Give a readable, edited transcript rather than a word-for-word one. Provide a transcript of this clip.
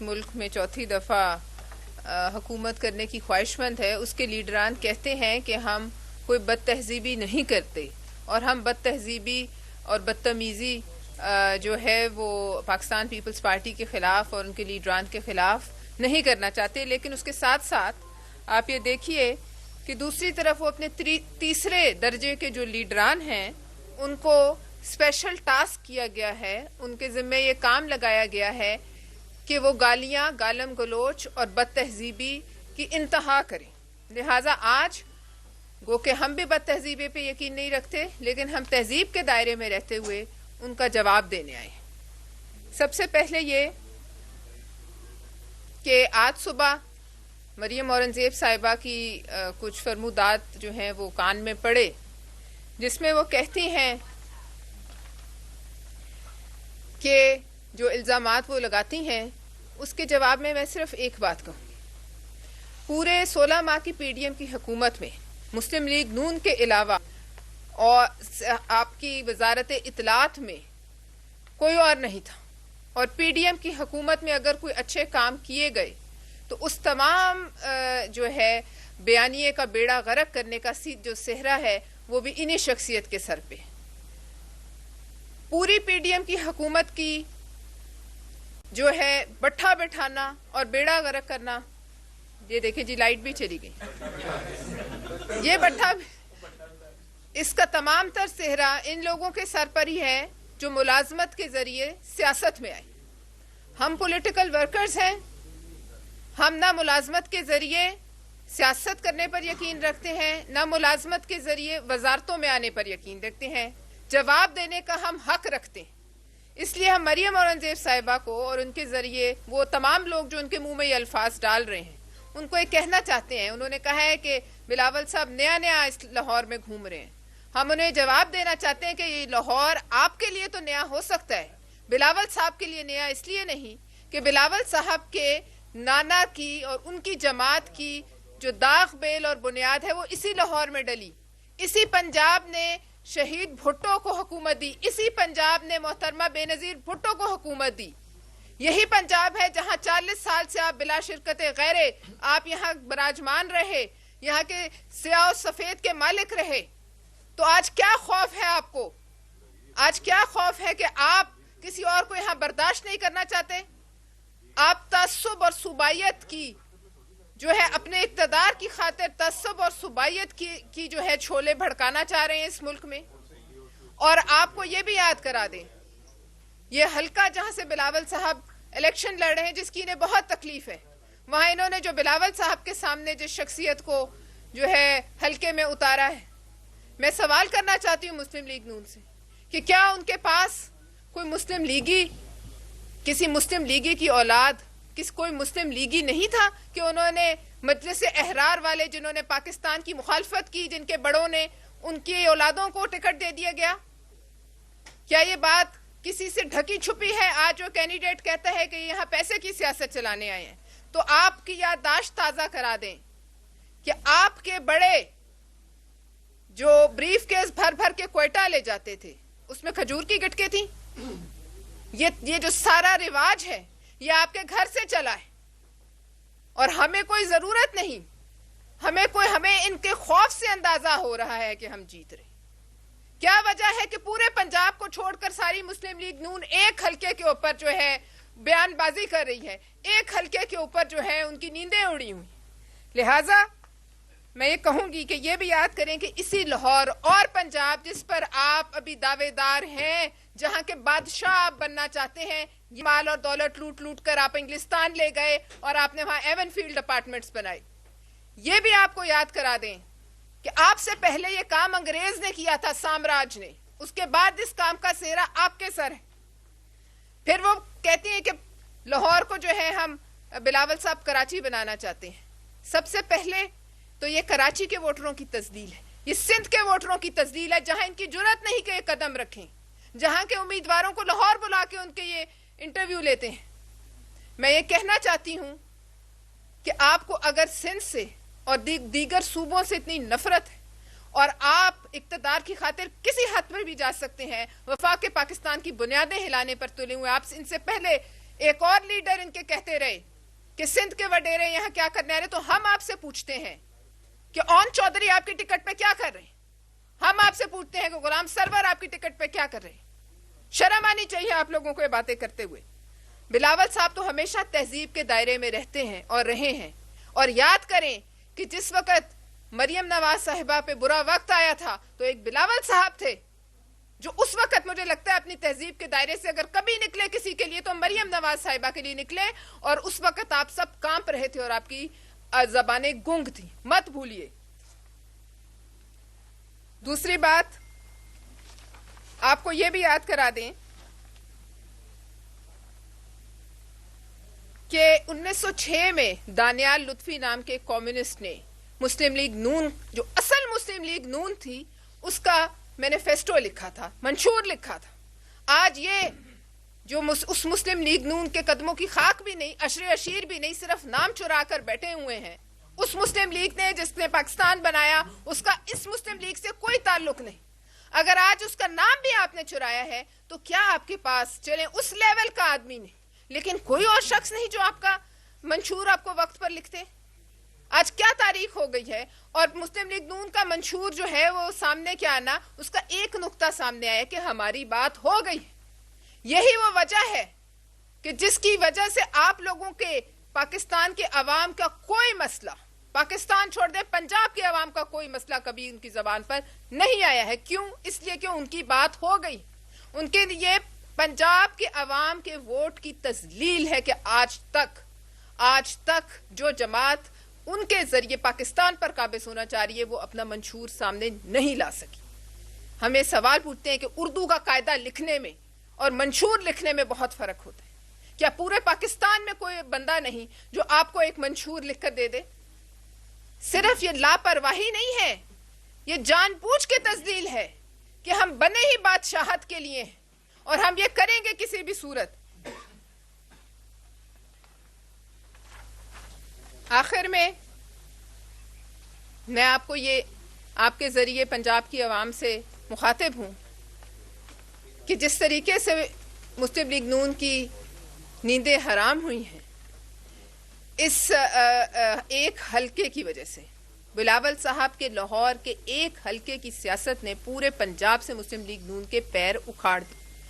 ملک میں چوتھی دفعہ حکومت کرنے کی خواہشمند ہے، اس کے لیڈران کہتے ہیں کہ ہم کوئی بد تہذیبی نہیں کرتے اور ہم بد تہذیبی اور بدتمیزی جو ہے وہ پاکستان پیپلز پارٹی کے خلاف اور ان کے لیڈران کے خلاف نہیں کرنا چاہتے، لیکن اس کے ساتھ ساتھ آپ یہ دیکھیے کہ دوسری طرف وہ اپنے تیسرے درجے کے جو لیڈران ہیں ان کو اسپیشل ٹاسک کیا گیا ہے، ان کے ذمہ یہ کام لگایا گیا ہے کہ وہ گالیاں، گالم گلوچ اور بد تہذیبی کی انتہا کریں۔ لہٰذا آج گو کہ ہم بھی بد تہذیبی پہ یقین نہیں رکھتے، لیکن ہم تہذیب کے دائرے میں رہتے ہوئے ان کا جواب دینے آئے۔ سب سے پہلے یہ کہ آج صبح مریم اورنگزیب صاحبہ کی کچھ فرمودات جو ہیں وہ کان میں پڑے، جس میں وہ کہتی ہیں کہ جو الزامات وہ لگاتی ہیں اس کے جواب میں صرف ایک بات کہوں گی۔ پورے 16 ماہ کی پی ڈی ایم کی حکومت میں مسلم لیگ نون کے علاوہ اور آپ کی وزارت اطلاعات میں کوئی اور نہیں تھا، اور پی ڈی ایم کی حکومت میں اگر کوئی اچھے کام کیے گئے تو اس تمام جو ہے بیانیے کا بیڑا غرق کرنے کا جو صحرا ہے وہ بھی انہی شخصیت کے سر پہ۔ پوری پی ڈی ایم کی حکومت کی جو ہے بٹھا بٹھانا اور بیڑا غرق کرنا، یہ دیکھیں جی لائٹ بھی چلی گئی، یہ بٹھا اس کا تمام تر صحرا ان لوگوں کے سر پر ہی ہے جو ملازمت کے ذریعے سیاست میں آئے۔ ہم پولیٹیکل ورکرز ہیں، ہم نہ ملازمت کے ذریعے سیاست کرنے پر یقین رکھتے ہیں، نہ ملازمت کے ذریعے وزارتوں میں آنے پر یقین رکھتے ہیں، جواب دینے کا ہم حق رکھتے ہیں۔ اس لیے ہم مریم اورنگزیب صاحبہ کو اور ان کے ذریعے وہ تمام لوگ جو ان کے منہ میں یہ الفاظ ڈال رہے ہیں ان کو یہ کہنا چاہتے ہیں۔ انہوں نے کہا ہے کہ بلاول صاحب نیا اس لاہور میں گھوم رہے ہیں، ہم انہیں جواب دینا چاہتے ہیں کہ یہ لاہور آپ کے لیے تو نیا ہو سکتا ہے، بلاول صاحب کے لیے نیا اس لیے نہیں کہ بلاول صاحب کے نانا کی اور ان کی جماعت کی جو داغ بیل اور بنیاد ہے وہ اسی لاہور میں ڈلی، اسی پنجاب نے شہید بھٹو کو حکومت دی، اسی پنجاب نے محترمہ بے نظیر بھٹو کو حکومت دی، یہی پنجاب ہے جہاں 40 سال سے آپ بلا شرکت غیرے آپ یہاں براجمان رہے، یہاں کے سیاہ و سفید کے مالک رہے۔ تو آج کیا خوف ہے آپ کو؟ آج کیا خوف ہے کہ آپ کسی اور کو یہاں برداشت نہیں کرنا چاہتے؟ آپ تعصب اور صوبائیت کی جو ہے اپنے اقتدار کی خاطر تعصب اور صوبائیت کی جو ہے چھولے بھڑکانا چاہ رہے ہیں اس ملک میں۔ اور آپ کو یہ بھی یاد کرا دیں، یہ حلقہ جہاں سے بلاول صاحب الیکشن لڑ رہے ہیں جس کی انہیں بہت تکلیف ہے، وہاں انہوں نے جو بلاول صاحب کے سامنے جس شخصیت کو جو ہے حلقے میں اتارا ہے، میں سوال کرنا چاہتی ہوں مسلم لیگ نون سے کہ کیا ان کے پاس کوئی مسلم لیگی، کسی مسلم لیگی کی اولاد، کوئی مسلم لیگی نہیں تھا کہ انہوں نے مجلس احرار والے جنہوں نے پاکستان کی مخالفت کی، جن کے بڑوں نے ان کی اولادوں کو ٹکٹ دے دیا گیا؟ کیا یہ بات کسی سے ڈھکی چھپی ہے؟ آج جو کینڈیڈیٹ کہتا ہے کہ یہاں پیسے کی سیاست چلانے آئے ہیں، تو آپ کی یادداشت تازہ کرا دیں کہ آپ کے بڑے جو بریف کیس بھر بھر کے کوئٹہ لے جاتے تھے اس میں کھجور کی گٹکیں تھیں۔ یہ جو سارا رواج ہے یہ آپ کے گھر سے چلا ہے، اور ہمیں کوئی ضرورت نہیں، ہمیں ان کے خوف سے اندازہ ہو رہا ہے کہ ہم جیت رہے۔ کیا وجہ ہے کہ پورے پنجاب کو چھوڑ کر ساری مسلم لیگ نون ایک حلقے کے اوپر جو ہے بیان بازی کر رہی ہے، ایک حلقے کے اوپر جو ہے ان کی نیندیں اڑی ہوئی؟ لہٰذا میں یہ کہوں گی کہ یہ بھی یاد کریں کہ اسی لاہور اور پنجاب جس پر آپ ابھی دعوے دار ہیں، جہاں کے بادشاہ آپ بننا چاہتے ہیں، یہ مال اور دولت لوٹ کر آپ انگلستان لے گئے اور آپ نے وہاں ایون فیلڈ اپارٹمنٹس بنائے۔ یہ بھی آپ کو یاد کرا دیں کہ آپ سے پہلے یہ کام انگریز نے کیا تھا، سامراج نے، اس کے بعد اس کام کا سہرا آپ کے سر ہے۔ پھر وہ کہتی ہیں کہ لاہور کو جو ہے ہم بلاول صاحب کراچی بنانا چاہتے ہیں۔ سب سے پہلے تو یہ کراچی کے ووٹروں کی تزلیل ہے، یہ سندھ کے ووٹروں کی تزلیل ہے جہاں ان کی جرات نہیں کہ یہ قدم رکھیں، جہاں کے امیدواروں کو لاہور بلا کے ان کے یہ انٹرویو لیتے ہیں۔ میں یہ کہنا چاہتی ہوں کہ آپ کو اگر سندھ سے اور دیگر صوبوں سے اتنی نفرت ہے اور آپ اقتدار کی خاطر کسی حد پر بھی جا سکتے ہیں، وفاق پاکستان کی بنیادیں ہلانے پر تلے ہوئے، آپ ان سے پہلے ایک اور لیڈر ان کے کہتے رہے کہ سندھ کے وڈیرے یہاں کیا کرنے آ رہے. تو ہم آپ سے پوچھتے ہیں کہ اون چودھری آپ کی ٹکٹ پہ کیا کر رہے ہیں. ہم آپ سے پوچھتے ہیں کہ غلام سرور آپ کی ٹکٹ پہ کیا کر رہے ہیں. شرم آنی چاہیے آپ لوگوں کو یہ باتیں کرتے ہوئے. بلاول صاحب تو ہمیشہ تہذیب کے دائرے میں رہتے ہیں اور رہے ہیں. اور یاد کریں کہ جس وقت مریم نواز صاحبہ پہ برا وقت آیا تھا تو ایک بلاول صاحب تھے جو اس وقت مجھے لگتا ہے اپنی تہذیب کے دائرے سے اگر کبھی نکلے کسی کے لیے تو مریم نواز صاحبہ کے لیے نکلے. اور اس وقت آپ سب کانپ رہے تھے اور آپ کی زبانیں گونگ تھیں. مت بھولیے. دوسری بات آپ کو یہ بھی یاد کرا دیں کہ 1906 میں دانیال لطفی نام کے کمیونسٹ نے مسلم لیگ نون جو اصل مسلم لیگ نون تھی اس کا مینیفیسٹو لکھا تھا, منشور لکھا تھا. آج یہ جو اس مسلم لیگ نون کے قدموں کی خاک بھی نہیں, عشر عشیر بھی نہیں, صرف نام چرا کر بیٹھے ہوئے ہیں. اس مسلم لیگ نے جس نے پاکستان بنایا اس کا اس مسلم لیگ سے کوئی تعلق نہیں. اگر آج اس کا نام بھی آپ نے چرایا ہے تو کیا آپ کے پاس چلیں اس لیول کا آدمی نہیں لیکن کوئی اور شخص نہیں جو آپ کا منشور آپ کو وقت پر لکھتے. آج کیا تاریخ ہو گئی ہے. اور مسلم لیگ نون کا منشور جو ہے وہ سامنے کیا آنا, اس کا ایک نقطہ سامنے آیا کہ ہماری بات ہو گئی. یہی وہ وجہ ہے کہ جس کی وجہ سے آپ لوگوں کے پاکستان کے عوام کا کوئی مسئلہ, پاکستان چھوڑ دیں پنجاب کے عوام کا کوئی مسئلہ کبھی ان کی زبان پر نہیں آیا ہے. کیوں؟ اس لیے کہ ان کی بات ہو گئی. ان کے لیے پنجاب کے عوام کے ووٹ کی تذلیل ہے کہ آج تک جو جماعت ان کے ذریعے پاکستان پر قابض ہونا چاہ رہی ہے وہ اپنا منشور سامنے نہیں لا سکی. ہمیں سوال پوچھتے ہیں کہ اردو کا قاعدہ لکھنے میں اور منشور لکھنے میں بہت فرق ہوتا ہے. کیا پورے پاکستان میں کوئی بندہ نہیں جو آپ کو ایک منشور لکھ کر دے دے؟ صرف یہ لاپرواہی نہیں ہے, یہ جان بوجھ کے تذلیل ہے کہ ہم بنے ہی بادشاہت کے لیے ہیں اور ہم یہ کریں گے کسی بھی صورت. آخر میں میں آپ کو یہ آپ کے ذریعے پنجاب کی عوام سے مخاطب ہوں کہ جس طریقے سے مسلم لیگ نون کی نیندیں حرام ہوئی ہیں اس ایک حلقے کی وجہ سے, بلاول صاحب کے لاہور کے ایک حلقے کی سیاست نے پورے پنجاب سے مسلم لیگ نون کے پیر اکھاڑ دی.